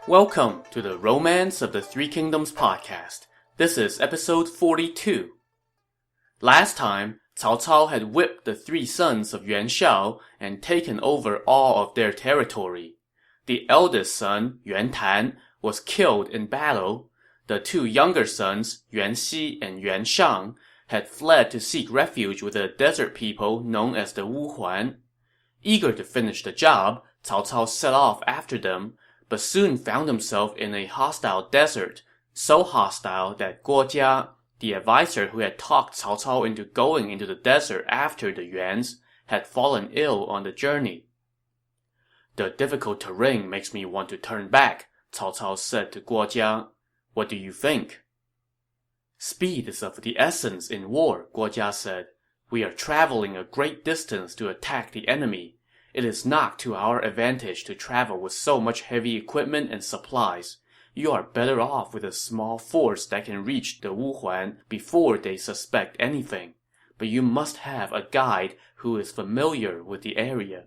Welcome to the Romance of the Three Kingdoms podcast. This is episode 42. Last time, Cao Cao had whipped the three sons of Yuan Shao and taken over all of their territory. The eldest son, Yuan Tan, was killed in battle. The two younger sons, Yuan Xi and Yuan Shang, had fled to seek refuge with a desert people known as the Wu Huan. Eager to finish the job, Cao Cao set off after them, but soon found himself in a hostile desert, so hostile that Guo Jia, the advisor who had talked Cao Cao into going into the desert after the Yuans, had fallen ill on the journey. "The difficult terrain makes me want to turn back," Cao Cao said to Guo Jia. "What do you think?" "Speed is of the essence in war," Guo Jia said. "We are traveling a great distance to attack the enemy. It is not to our advantage to travel with so much heavy equipment and supplies. You are better off with a small force that can reach the Wu Huan before they suspect anything. But you must have a guide who is familiar with the area."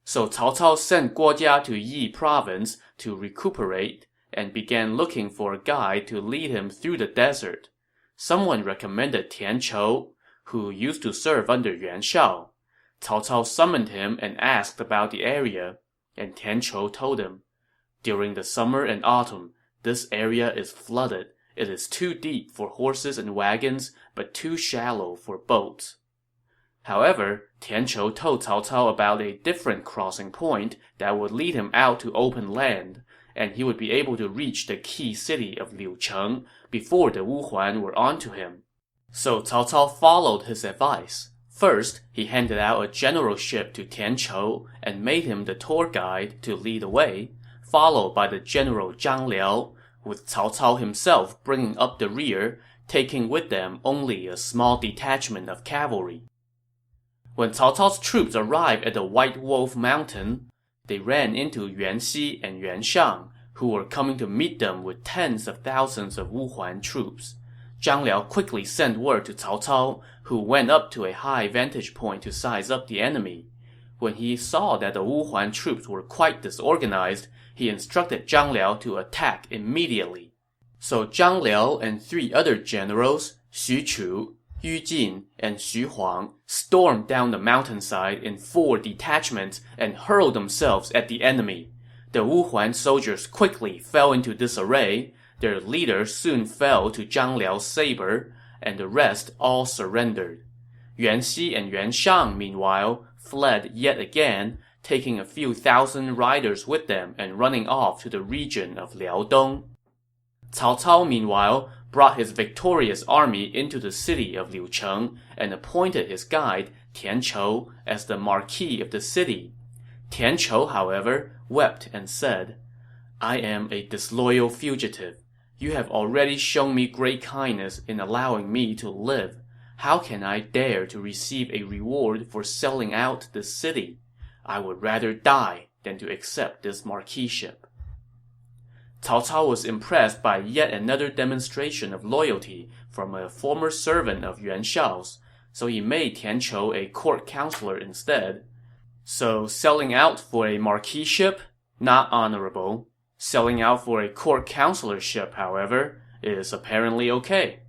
So Cao Cao sent Guo Jia to Yi Province to recuperate and began looking for a guide to lead him through the desert. Someone recommended Tian Chou, who used to serve under Yuan Shao. Cao Cao summoned him and asked about the area, and Tian Chou told him, "During the summer and autumn, this area is flooded. It is too deep for horses and wagons, but too shallow for boats." However, Tian Chou told Cao Cao about a different crossing point that would lead him out to open land, and he would be able to reach the key city of Liucheng before the Wu Huan were onto him. So Cao Cao followed his advice. First, he handed out a generalship to Tian Chou and made him the tour guide to lead the way, followed by the general Zhang Liao, with Cao Cao himself bringing up the rear, taking with them only a small detachment of cavalry. When Cao Cao's troops arrived at the White Wolf Mountain, they ran into Yuan Xi and Yuan Shang, who were coming to meet them with tens of thousands of Wu Huan troops. Zhang Liao quickly sent word to Cao Cao, who went up to a high vantage point to size up the enemy. When he saw that the Wu Huan troops were quite disorganized, he instructed Zhang Liao to attack immediately. So Zhang Liao and three other generals, Xu Chu, Yu Jin, and Xu Huang, stormed down the mountainside in 4 detachments and hurled themselves at the enemy. The Wu Huan soldiers quickly fell into disarray. Their leader soon fell to Zhang Liao's saber, and the rest all surrendered. Yuan Xi and Yuan Shang, meanwhile, fled yet again, taking a few thousand riders with them and running off to the region of Liaodong. Cao Cao, meanwhile, brought his victorious army into the city of Liucheng and appointed his guide, Tian Chou, as the marquis of the city. Tian Chou, however, wept and said, "I am a disloyal fugitive. You have already shown me great kindness in allowing me to live. How can I dare to receive a reward for selling out this city? I would rather die than to accept this marquiship." Cao Cao was impressed by yet another demonstration of loyalty from a former servant of Yuan Shao's, so he made Tian Chou a court counselor instead. So selling out for a marquiship? Not honorable. Selling out for a court counselorship, however, is apparently okay.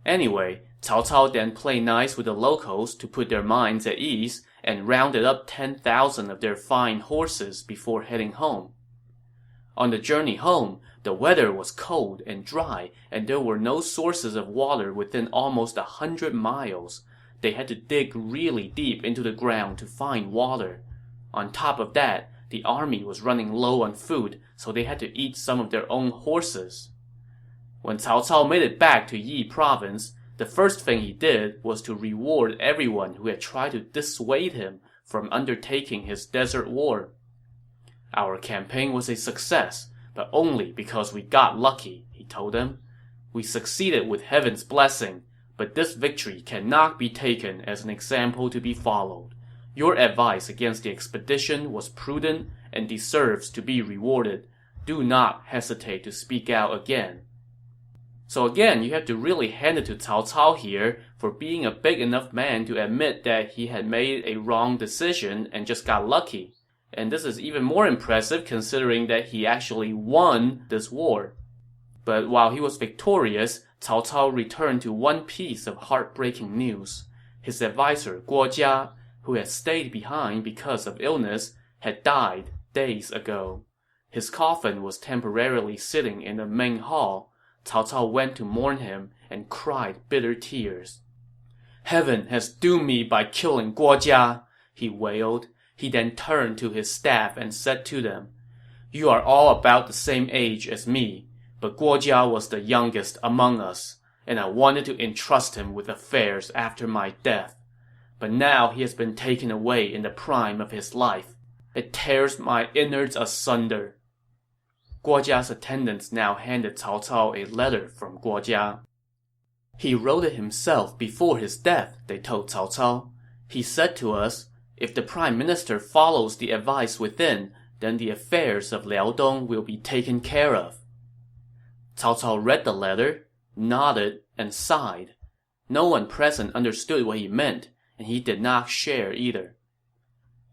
Anyway, Cao Cao then played nice with the locals to put their minds at ease and rounded up 10,000 of their fine horses before heading home. On the journey home, the weather was cold and dry, and there were no sources of water within almost 100 miles. They had to dig really deep into the ground to find water. On top of that, the army was running low on food, so they had to eat some of their own horses. When Cao Cao made it back to Yi Province, the first thing he did was to reward everyone who had tried to dissuade him from undertaking his desert war. "Our campaign was a success, but only because we got lucky," he told them. "We succeeded with heaven's blessing, but this victory cannot be taken as an example to be followed. Your advice against the expedition was prudent and deserves to be rewarded. Do not hesitate to speak out again." So again, you have to really hand it to Cao Cao here for being a big enough man to admit that he had made a wrong decision and just got lucky. And this is even more impressive considering that he actually won this war. But while he was victorious, Cao Cao returned to one piece of heartbreaking news. His advisor Guo Jia, who had stayed behind because of illness, had died days ago. His coffin was temporarily sitting in the main hall. Cao Cao went to mourn him and cried bitter tears. "Heaven has doomed me by killing Guo Jia," he wailed. He then turned to his staff and said to them, "You are all about the same age as me, but Guo Jia was the youngest among us, and I wanted to entrust him with affairs after my death. But now he has been taken away in the prime of his life. It tears my innards asunder." Guo Jia's attendants now handed Cao Cao a letter from Guo Jia. "He wrote it himself before his death," they told Cao Cao. "He said to us, if the prime minister follows the advice within, then the affairs of Liaodong will be taken care of." Cao Cao read the letter, nodded, and sighed. No one present understood what he meant, and he did not share either.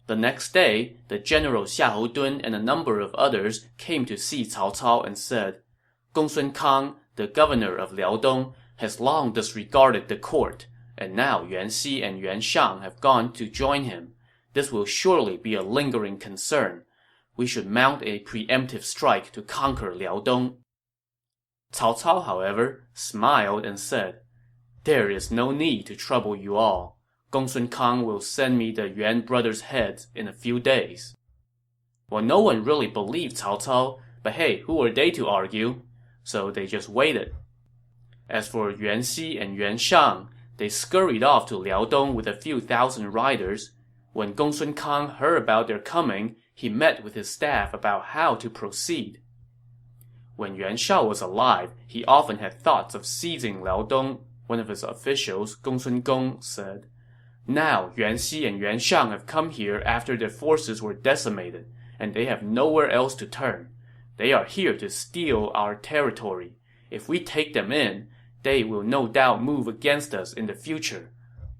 The next day, the general Xiahou Dun and a number of others came to see Cao Cao and said, "Gongsun Kang, the governor of Liaodong, has long disregarded the court, and now Yuan Xi and Yuan Shang have gone to join him. This will surely be a lingering concern. We should mount a preemptive strike to conquer Liaodong." Cao Cao, however, smiled and said, "There is no need to trouble you all. Gongsun Kang will send me the Yuan brothers' heads in a few days." Well, no one really believed Cao Cao, but hey, who were they to argue? So they just waited. As for Yuan Xi and Yuan Shang, they scurried off to Liaodong with a few thousand riders. When Gongsun Kang heard about their coming, he met with his staff about how to proceed. When Yuan Shao was alive, he often had thoughts of seizing Liaodong. One of his officials, Gongsun Gong, said, "Now Yuan Xi and Yuan Shang have come here after their forces were decimated, and they have nowhere else to turn. They are here to steal our territory. If we take them in, they will no doubt move against us in the future.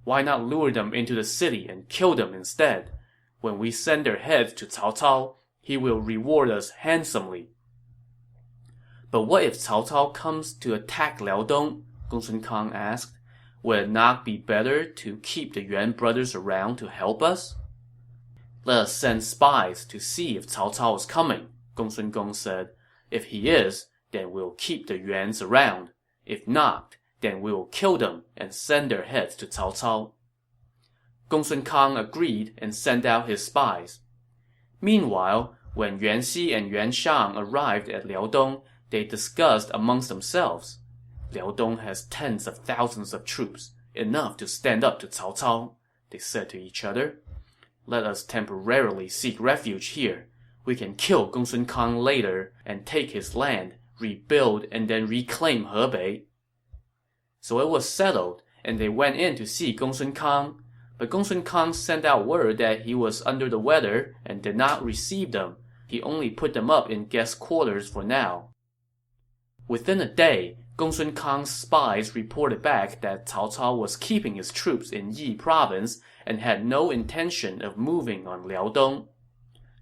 Why not lure them into the city and kill them instead? When we send their heads to Cao Cao, he will reward us handsomely." "But what if Cao Cao comes to attack Liaodong?" Gongsun Kang asked. "Would it not be better to keep the Yuan brothers around to help us?" "Let us send spies to see if Cao Cao is coming," Gongsun Gong said. "If he is, then we'll keep the Yuans around. If not, then we will kill them and send their heads to Cao Cao." Gongsun Kang agreed and sent out his spies. Meanwhile, when Yuan Xi and Yuan Shang arrived at Liaodong, they discussed amongst themselves. "Liaodong has tens of thousands of troops, enough to stand up to Cao Cao," they said to each other. "Let us temporarily seek refuge here. We can kill Gongsun Kang later and take his land, rebuild, and then reclaim Hebei." So it was settled, and they went in to see Gongsun Kang. But Gongsun Kang sent out word that he was under the weather and did not receive them. He only put them up in guest quarters for now. Within a day, Gongsun Kang's spies reported back that Cao Cao was keeping his troops in Yi Province and had no intention of moving on Liaodong.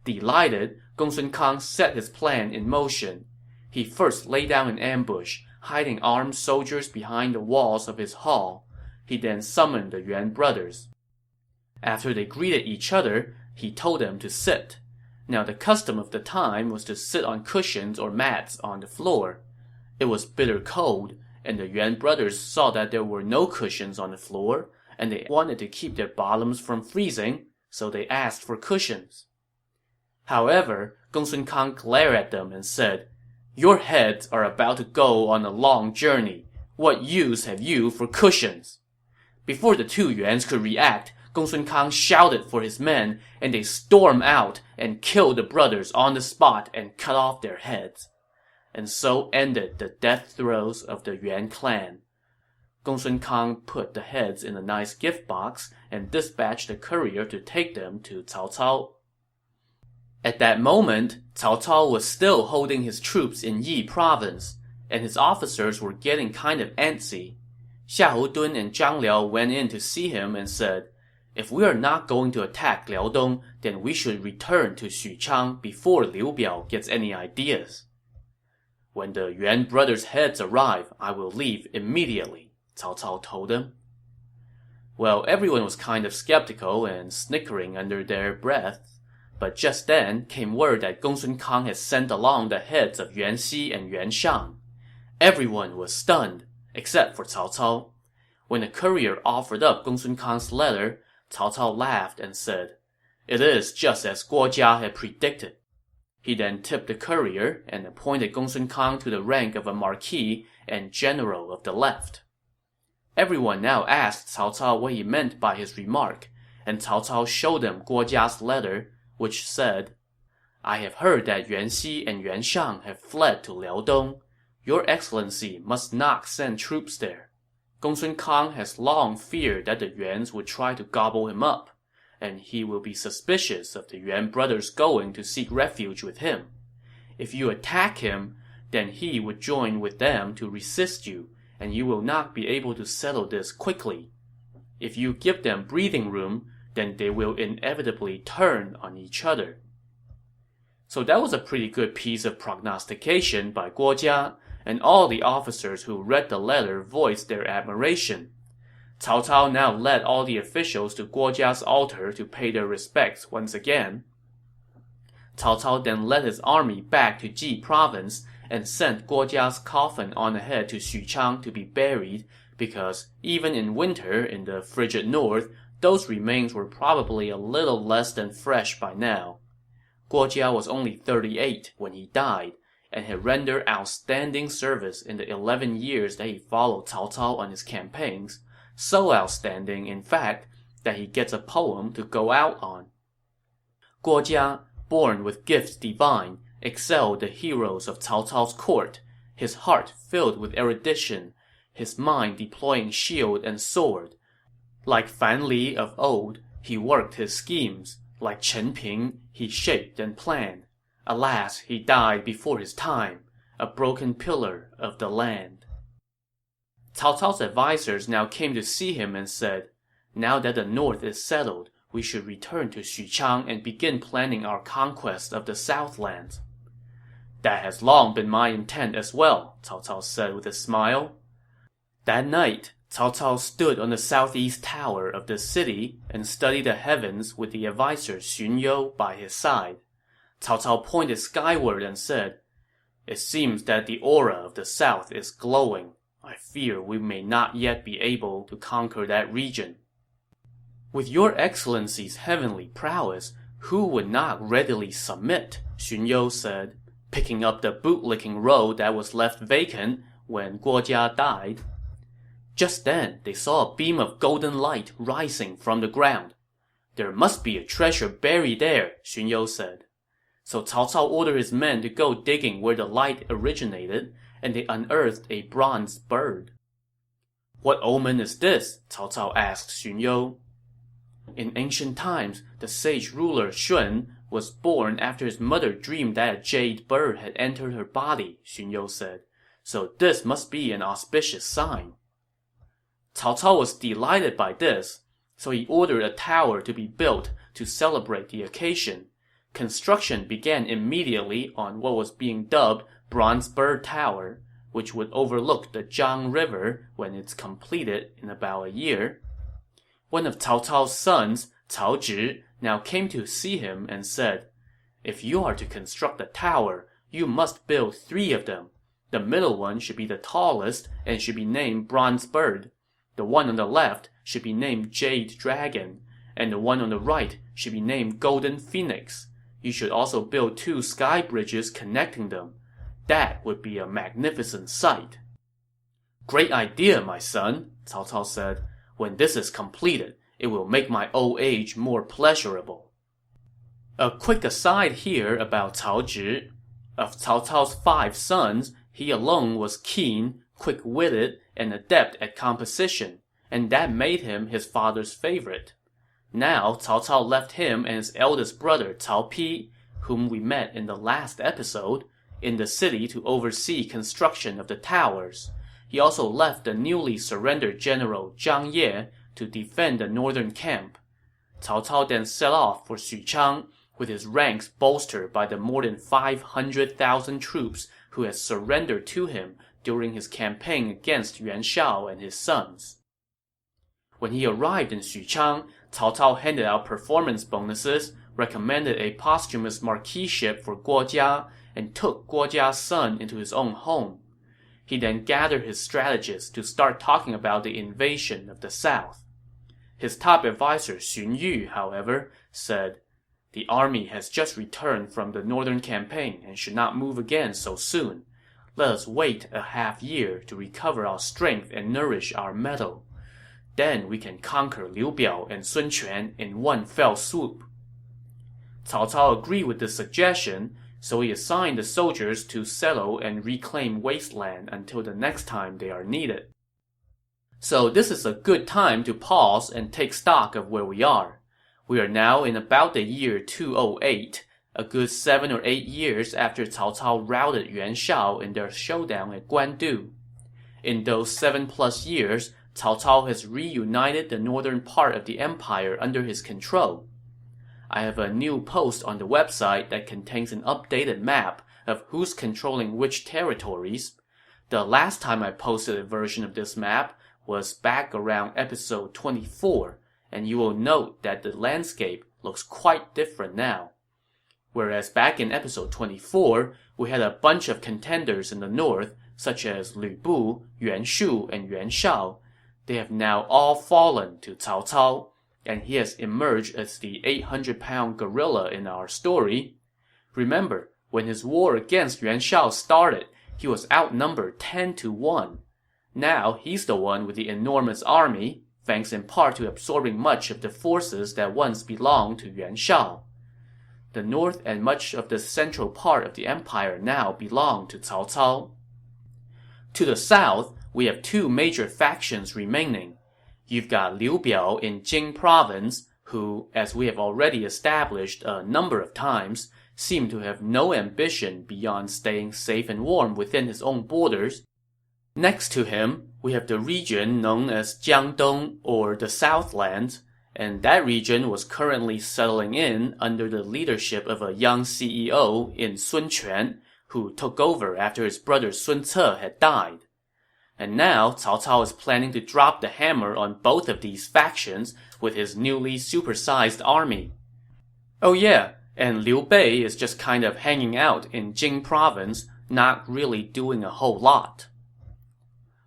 Delighted, Gongsun Kang set his plan in motion. He first laid down an ambush, hiding armed soldiers behind the walls of his hall. He then summoned the Yuan brothers. After they greeted each other, he told them to sit. Now the custom of the time was to sit on cushions or mats on the floor. It was bitter cold, and the Yuan brothers saw that there were no cushions on the floor, and they wanted to keep their bottoms from freezing, so they asked for cushions. However, Gongsun Kang glared at them and said, "Your heads are about to go on a long journey. What use have you for cushions?" Before the two Yuans could react, Gongsun Kang shouted for his men, and they stormed out and killed the brothers on the spot and cut off their heads. And so ended the death throes of the Yuan clan. Gongsun Kang put the heads in a nice gift box and dispatched a courier to take them to Cao Cao. At that moment, Cao Cao was still holding his troops in Yi Province, and his officers were getting kind of antsy. Xiahou Dun and Zhang Liao went in to see him and said, If we are not going to attack Liaodong, then we should return to Xuchang before Liu Bei gets any ideas. When the Yuan brothers' heads arrive, I will leave immediately, Cao Cao told them. Well, everyone was kind of skeptical and snickering under their breath, but just then came word that Gongsun Kang had sent along the heads of Yuan Xi and Yuan Shang. Everyone was stunned, except for Cao Cao. When the courier offered up Gongsun Kang's letter, Cao Cao laughed and said, "It is just as Guo Jia had predicted." He then tipped the courier and appointed Gongsun Kang to the rank of a marquis and general of the left. Everyone now asked Cao Cao what he meant by his remark, and Cao Cao showed them Guo Jia's letter, which said, "I have heard that Yuan Xi and Yuan Shang have fled to Liaodong. Your Excellency must not send troops there. Gongsun Kang has long feared that the Yuans would try to gobble him up, and he will be suspicious of the Yuan brothers going to seek refuge with him. If you attack him, then he would join with them to resist you, and you will not be able to settle this quickly. If you give them breathing room, then they will inevitably turn on each other." So that was a pretty good piece of prognostication by Guo Jia, and all the officers who read the letter voiced their admiration. Cao Cao now led all the officials to Guo Jia's altar to pay their respects once again. Cao Cao then led his army back to Jing Province and sent Guo Jia's coffin on ahead to Xuchang to be buried, because even in winter in the frigid north, those remains were probably a little less than fresh by now. Guo Jia was only 38 when he died, and had rendered outstanding service in the 11 years that he followed Cao Cao on his campaigns, so outstanding, in fact, that he gets a poem to go out on. Guo Jia, born with gifts divine, excelled the heroes of Cao Cao's court, his heart filled with erudition, his mind deploying shield and sword. Like Fan Li of old, he worked his schemes. Like Chen Ping, he shaped and planned. Alas, he died before his time, a broken pillar of the land. Cao Cao's advisors now came to see him and said, "Now that the north is settled, we should return to Xuchang and begin planning our conquest of the southlands." "That has long been my intent as well," Cao Cao said with a smile. That night, Cao Cao stood on the southeast tower of the city and studied the heavens with the advisor Xun You by his side. Cao Cao pointed skyward and said, "It seems that the aura of the south is glowing. I fear we may not yet be able to conquer that region." "With your Excellency's heavenly prowess, who would not readily submit?" Xun You said, picking up the bootlicking role that was left vacant when Guo Jia died. Just then, they saw a beam of golden light rising from the ground. "There must be a treasure buried there," Xun You said. So Cao Cao ordered his men to go digging where the light originated, and they unearthed a bronze bird. "What omen is this?" Cao Cao asked Xun You. "In ancient times, the sage ruler Shun was born after his mother dreamed that a jade bird had entered her body," Xun You said. "So this must be an auspicious sign." Cao Cao was delighted by this, so he ordered a tower to be built to celebrate the occasion. Construction began immediately on what was being dubbed Bronze Bird Tower, which would overlook the Zhang River when it's completed in about a year. One of Cao Cao's sons, Cao Zhi, now came to see him and said, "If you are to construct a tower, you must build 3 of them. The middle one should be the tallest and should be named Bronze Bird. The one on the left should be named Jade Dragon, and the one on the right should be named Golden Phoenix. You should also build 2 sky bridges connecting them. That would be a magnificent sight." "Great idea, my son," Cao Cao said. "When this is completed, it will make my old age more pleasurable." A quick aside here about Cao Zhi. Of Cao Cao's 5 sons, he alone was keen, quick-witted, and adept at composition, and that made him his father's favorite. Now, Cao Cao left him and his eldest brother Cao Pi, whom we met in the last episode, in the city to oversee construction of the towers. He also left the newly surrendered general Zhang Ye to defend the northern camp. Cao Cao then set off for Xuchang, with his ranks bolstered by the more than 500,000 troops who had surrendered to him during his campaign against Yuan Shao and his sons. When he arrived in Xuchang, Cao Cao handed out performance bonuses, recommended a posthumous marquiship for Guo Jia, and took Guo Jia's son into his own home. He then gathered his strategists to start talking about the invasion of the south. His top advisor Xun Yu, however, said, "The army has just returned from the northern campaign and should not move again so soon. Let us wait a half-year to recover our strength and nourish our mettle. Then we can conquer Liu Biao and Sun Quan in one fell swoop." Cao Cao agreed with this suggestion, so he assigned the soldiers to settle and reclaim wasteland until the next time they are needed. So this is a good time to pause and take stock of where we are. We are now in about the year 208, a good 7 or 8 years after Cao Cao routed Yuan Shao in their showdown at Guandu. In those 7+ years, Cao Cao has reunited the northern part of the empire under his control. I have a new post on the website that contains an updated map of who's controlling which territories. The last time I posted a version of this map was back around episode 24, and you will note that the landscape looks quite different now. Whereas back in episode 24, we had a bunch of contenders in the north, such as Lu Bu, Yuan Shu, and Yuan Shao. They have now all fallen to Cao Cao, and he has emerged as the 800-pound gorilla in our story. Remember, when his war against Yuan Shao started, he was outnumbered 10-1. Now he's the one with the enormous army, thanks in part to absorbing much of the forces that once belonged to Yuan Shao. The north and much of the central part of the empire now belong to Cao Cao. To the south, we have 2 major factions remaining. You've got Liu Biao in Jing Province, who, as we have already established a number of times, seemed to have no ambition beyond staying safe and warm within his own borders. Next to him, we have the region known as Jiangdong, or the Southlands, and that region was currently settling in under the leadership of a young CEO in Sun Quan, who took over after his brother Sun Ce had died. And now Cao Cao is planning to drop the hammer on both of these factions with his newly supersized army. Oh yeah, and Liu Bei is just kind of hanging out in Jing Province, not really doing a whole lot.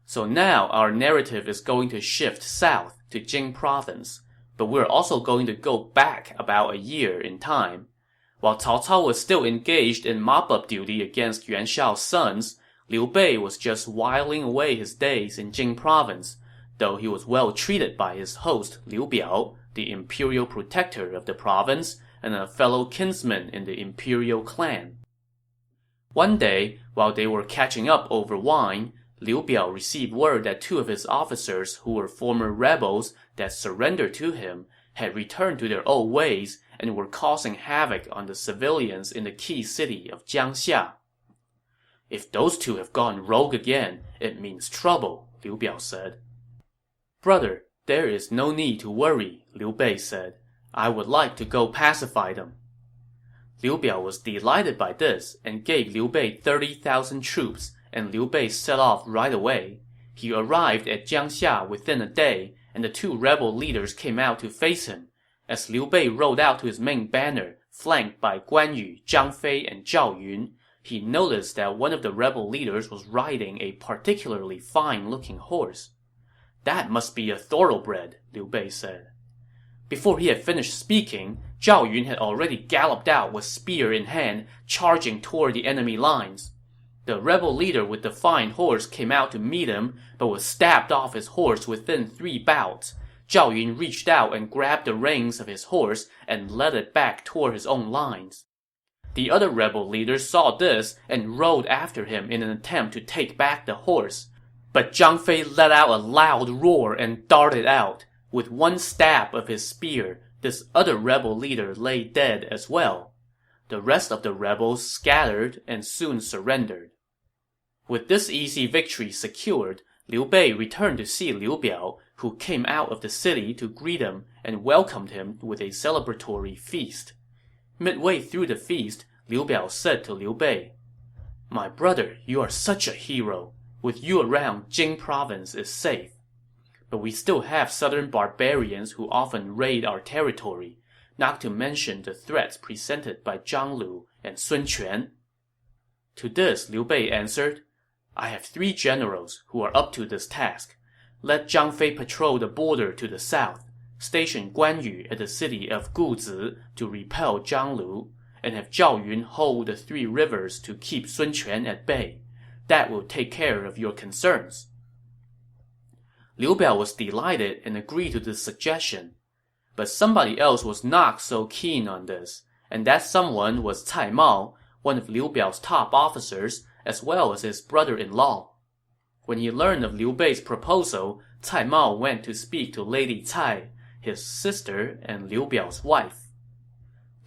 So now our narrative is going to shift south to Jing Province, but we're also going to go back about a year in time. While Cao Cao was still engaged in mop-up duty against Yuan Shao's sons, Liu Bei was just whiling away his days in Jing Province, though he was well treated by his host Liu Biao, the imperial protector of the province, and a fellow kinsman in the imperial clan. One day, while they were catching up over wine, Liu Biao received word that 2 of his officers who were former rebels that surrendered to him had returned to their old ways and were causing havoc on the civilians in the key city of Jiangxia. "If those 2 have gone rogue again, it means trouble," Liu Biao said. "Brother, there is no need to worry," Liu Bei said. "I would like to go pacify them." Liu Biao was delighted by this and gave Liu Bei 30,000 troops, and Liu Bei set off right away. He arrived at Jiangxia within a day, and the 2 rebel leaders came out to face him. As Liu Bei rode out to his main banner, flanked by Guan Yu, Zhang Fei, and Zhao Yun, he noticed that one of the rebel leaders was riding a particularly fine-looking horse. "That must be a thoroughbred," Liu Bei said. Before he had finished speaking, Zhao Yun had already galloped out with spear in hand, charging toward the enemy lines. The rebel leader with the fine horse came out to meet him, but was stabbed off his horse within 3 bouts. Zhao Yun reached out and grabbed the reins of his horse and led it back toward his own lines. The other rebel leaders saw this and rode after him in an attempt to take back the horse. But Zhang Fei let out a loud roar and darted out. With one stab of his spear, this other rebel leader lay dead as well. The rest of the rebels scattered and soon surrendered. With this easy victory secured, Liu Bei returned to see Liu Biao, who came out of the city to greet him and welcomed him with a celebratory feast. Midway through the feast, Liu Biao said to Liu Bei, "My brother, you are such a hero. With you around, Jing Province is safe. But we still have southern barbarians who often raid our territory, not to mention the threats presented by Zhang Lu and Sun Quan." To this, Liu Bei answered, "I have 3 generals who are up to this task. Let Zhang Fei patrol the border to the south, station Guan Yu at the city of Guzi to repel Zhang Lu, and have Zhao Yun hold the 3 rivers to keep Sun Quan at bay. That will take care of your concerns." Liu Biao was delighted and agreed to this suggestion. But somebody else was not so keen on this, and that someone was Cai Mao, one of Liu Biao's top officers, as well as his brother-in-law. When he learned of Liu Bei's proposal, Cai Mao went to speak to Lady Cai, his sister and Liu Biao's wife.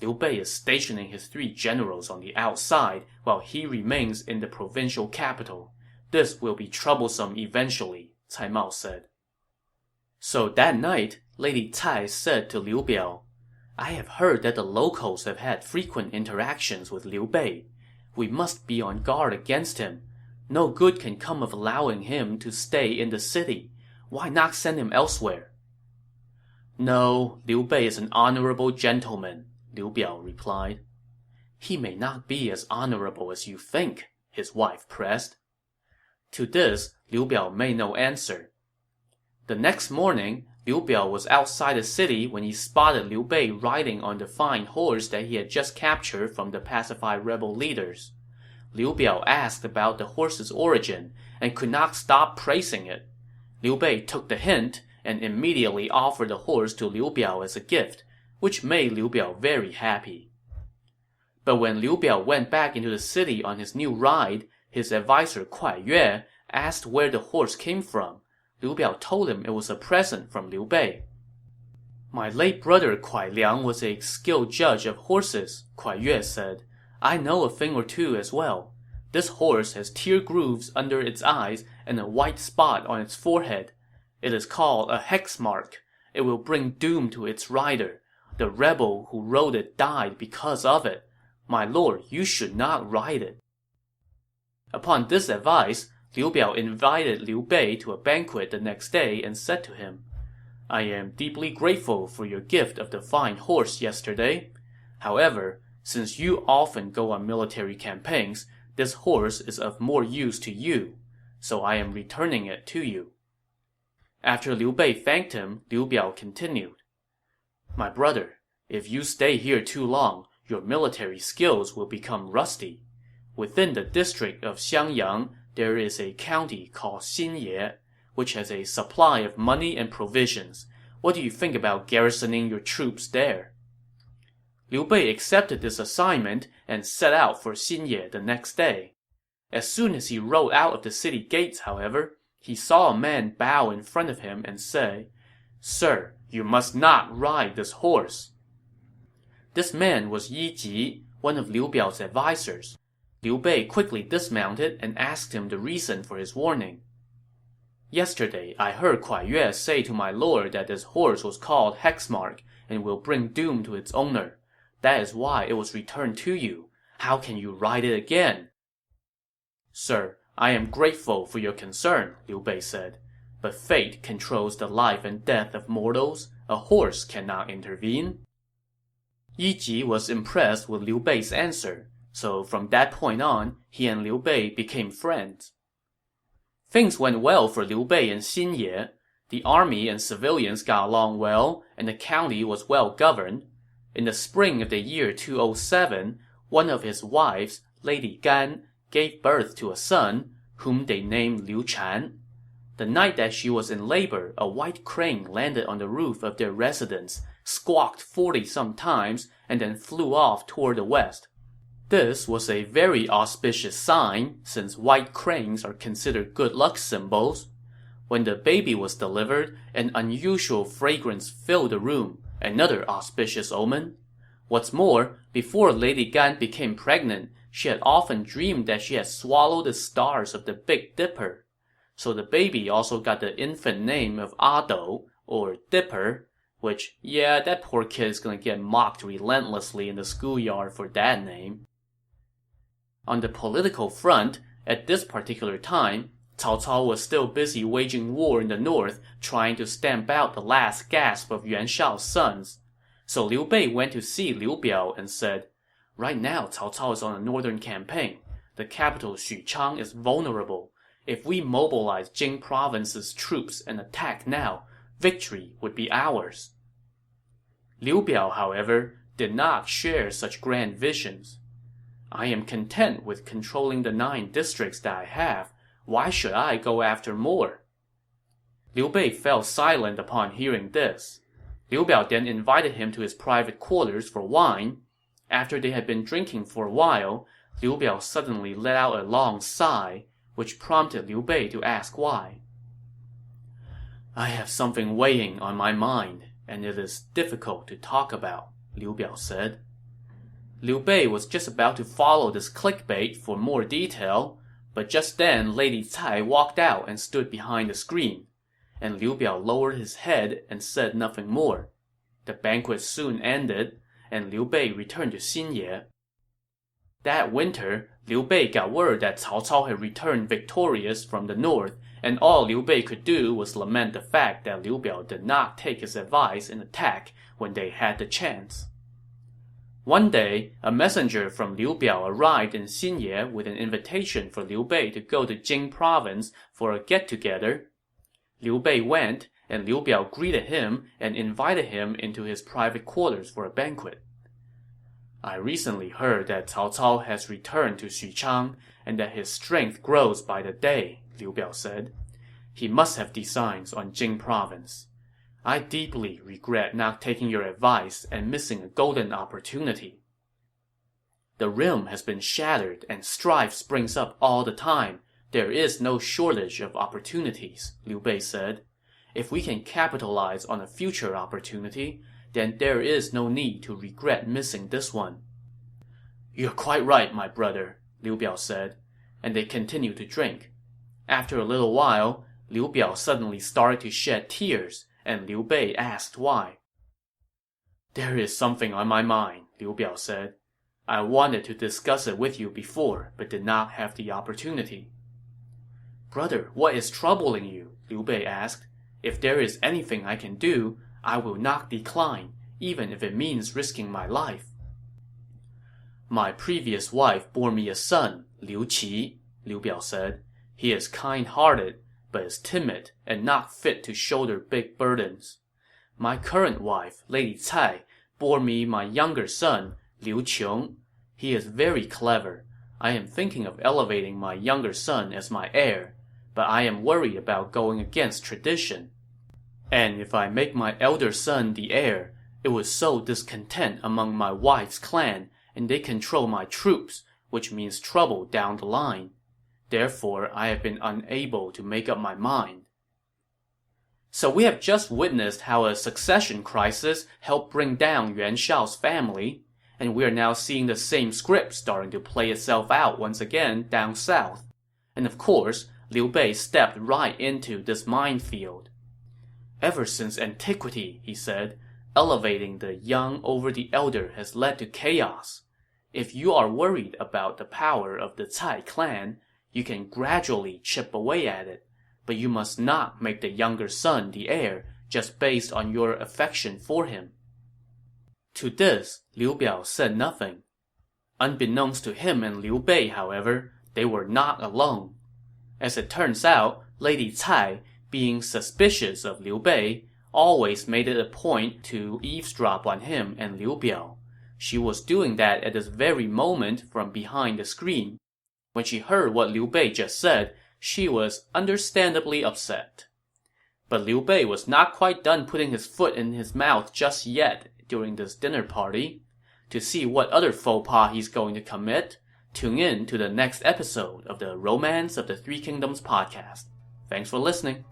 "Liu Bei is stationing his 3 generals on the outside while he remains in the provincial capital. This will be troublesome eventually," Cai Mao said. So that night, Lady Cai said to Liu Biao, "I have heard that the locals have had frequent interactions with Liu Bei. We must be on guard against him. No good can come of allowing him to stay in the city. Why not send him elsewhere?" "No, Liu Bei is an honorable gentleman," Liu Biao replied. "He may not be as honorable as you think," his wife pressed. To this, Liu Biao made no answer. The next morning, Liu Biao was outside the city when he spotted Liu Bei riding on the fine horse that he had just captured from the pacified rebel leaders. Liu Biao asked about the horse's origin and could not stop praising it. Liu Bei took the hint and immediately offered the horse to Liu Biao as a gift, which made Liu Biao very happy. But when Liu Biao went back into the city on his new ride, his advisor Kuai Yue asked where the horse came from. Liu Biao told him it was a present from Liu Bei. "My late brother Kuai Liang was a skilled judge of horses," Kuai Yue said. "I know a thing or two as well. This horse has tear grooves under its eyes and a white spot on its forehead. It is called a hex mark. It will bring doom to its rider. The rebel who rode it died because of it. My lord, you should not ride it." Upon this advice, Liu Biao invited Liu Bei to a banquet the next day and said to him, "I am deeply grateful for your gift of the fine horse yesterday. However, since you often go on military campaigns, this horse is of more use to you, so I am returning it to you." After Liu Bei thanked him, Liu Biao continued, "My brother, if you stay here too long, your military skills will become rusty. Within the district of Xiangyang, there is a county called Xinye, which has a supply of money and provisions. What do you think about garrisoning your troops there?" Liu Bei accepted this assignment and set out for Xinye the next day. As soon as he rode out of the city gates, however, he saw a man bow in front of him and say, "Sir, you must not ride this horse." This man was Yi Ji, one of Liu Biao's advisors. Liu Bei quickly dismounted and asked him the reason for his warning. "Yesterday, I heard Kuai Yue say to my lord that this horse was called Hexmark and will bring doom to its owner. That is why it was returned to you. How can you ride it again?" "Sir, I am grateful for your concern," Liu Bei said. "But fate controls the life and death of mortals. A horse cannot intervene." Yi Ji was impressed with Liu Bei's answer, so from that point on, he and Liu Bei became friends. Things went well for Liu Bei in Xinye. The army and civilians got along well, and the county was well governed. In the spring of the year 207, one of his wives, Lady Gan, gave birth to a son, whom they named Liu Chan. The night that she was in labor, a white crane landed on the roof of their residence, squawked 40-some times, and then flew off toward the west. This was a very auspicious sign, since white cranes are considered good luck symbols. When the baby was delivered, an unusual fragrance filled the room, another auspicious omen. What's more, before Lady Gan became pregnant, she had often dreamed that she had swallowed the stars of the Big Dipper. so the baby also got the infant name of Ado, or Dipper, which, yeah, that poor kid is gonna get mocked relentlessly in the schoolyard for that name. On the political front, at this particular time, Cao Cao was still busy waging war in the north, trying to stamp out the last gasp of Yuan Shao's sons. So Liu Bei went to see Liu Biao and said, "Right now Cao Cao is on a northern campaign. The capital Xuchang is vulnerable. If we mobilize Jing Province's troops and attack now, victory would be ours." Liu Biao, however, did not share such grand visions. "I am content with controlling the 9 districts that I have. Why should I go after more?" Liu Bei fell silent upon hearing this. Liu Biao then invited him to his private quarters for wine. After they had been drinking for a while, Liu Biao suddenly let out a long sigh, which prompted Liu Bei to ask why. "I have something weighing on my mind, and it is difficult to talk about," Liu Biao said. Liu Bei was just about to follow this clickbait for more detail, but just then Lady Cai walked out and stood behind the screen, and Liu Biao lowered his head and said nothing more. The banquet soon ended, and Liu Bei returned to Xinye. That winter, Liu Bei got word that Cao Cao had returned victorious from the north, and all Liu Bei could do was lament the fact that Liu Biao did not take his advice and attack when they had the chance. One day, a messenger from Liu Biao arrived in Xinye with an invitation for Liu Bei to go to Jing Province for a get-together. Liu Bei went, and Liu Biao greeted him and invited him into his private quarters for a banquet. "I recently heard that Cao Cao has returned to Xuchang and that his strength grows by the day," Liu Biao said. "He must have designs on Jing Province. I deeply regret not taking your advice and missing a golden opportunity." "The realm has been shattered and strife springs up all the time. There is no shortage of opportunities," Liu Bei said. "If we can capitalize on a future opportunity, then there is no need to regret missing this one." "You're quite right, my brother," Liu Biao said, and they continued to drink. After a little while, Liu Biao suddenly started to shed tears, and Liu Bei asked why. "There is something on my mind," Liu Biao said. "I wanted to discuss it with you before, but did not have the opportunity." "Brother, what is troubling you?" Liu Bei asked. "If there is anything I can do, I will not decline, even if it means risking my life." "My previous wife bore me a son, Liu Qi," Liu Biao said. "He is kind-hearted, but is timid and not fit to shoulder big burdens. My current wife, Lady Cai, bore me my younger son, Liu Qiong. He is very clever. I am thinking of elevating my younger son as my heir, but I am worried about going against tradition. And if I make my elder son the heir, it would sow discontent among my wife's clan, and they control my troops, which means trouble down the line. Therefore, I have been unable to make up my mind." So we have just witnessed how a succession crisis helped bring down Yuan Shao's family, and we are now seeing the same script starting to play itself out once again down south. And of course, Liu Bei stepped right into this minefield. "Ever since antiquity," he said, "elevating the young over the elder has led to chaos. If you are worried about the power of the Cai clan, you can gradually chip away at it, but you must not make the younger son the heir just based on your affection for him." To this, Liu Biao said nothing. Unbeknownst to him and Liu Bei, however, they were not alone. As it turns out, Lady Cai, being suspicious of Liu Bei, always made it a point to eavesdrop on him and Liu Biao. She was doing that at this very moment from behind the screen. When she heard what Liu Bei just said, she was understandably upset. But Liu Bei was not quite done putting his foot in his mouth just yet during this dinner party. To see what other faux pas he's going to commit, tune in to the next episode of the Romance of the Three Kingdoms podcast. Thanks for listening.